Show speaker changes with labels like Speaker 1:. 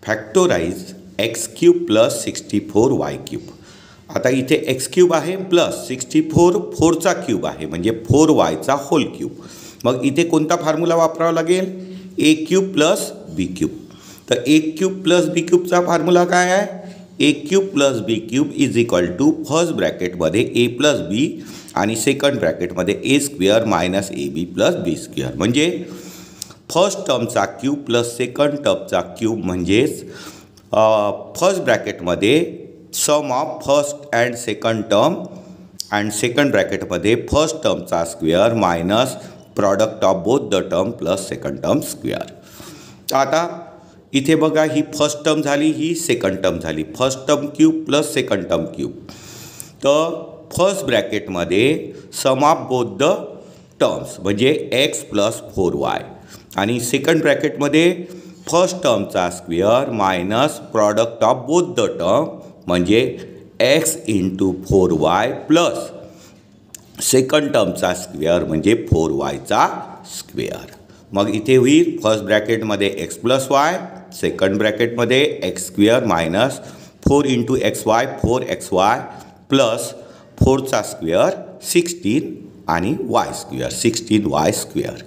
Speaker 1: फॅक्टोराइज x cube plus 64y cube. आता इथे x cube आहे प्लस 64 4चा क्यूब आहे म्हणजे 4yचा होल क्यूब. मग इथे कोणता फॉर्म्युला वापरावा लागेल? A cube plus b cube. तर ए क्यूब प्लस बी क्यूबचा फॉर्म्युला काय आहे? A cube plus b cube is equal to first ब्रॅकेटमध्ये ए प्लस बी आणि सेकंड ब्रॅकेटमध्ये a square minus a b plus b square. म्हणजे first टर्मचा cube plus second टर्मचा क्यूब म्हणजेच फर्स्ट ब्रॅकेटमध्ये sum of first and second term and second ब्रॅकेटमध्ये first टर्मचा square minus product of both the term plus second term square. आता इथे बघा ही फर्स्ट टर्म झाली, ही सेकंड टर्म झाली. First term cube plus second term cube. तर फर्स्ट ब्रॅकेटमध्ये sum of both the terms म्हणजे एक्स प्लस 4y आणि सेकंड ब्रॅकेटमध्ये फर्स्ट टर्मचा square minus product of both the term म्हणजे x into 4y plus second टर्मचा square म्हणजे 4yचा स्क्वेअर. मग इथे होईल फर्स्ट ब्रॅकेटमध्ये एक्स प्लस वाय, सेकंड ब्रॅकेटमध्ये x square minus 4 into x y 4xy plus 4चा स्क्वेअर 16 आणि y स्क्वेअर 16y स्क्वेअर.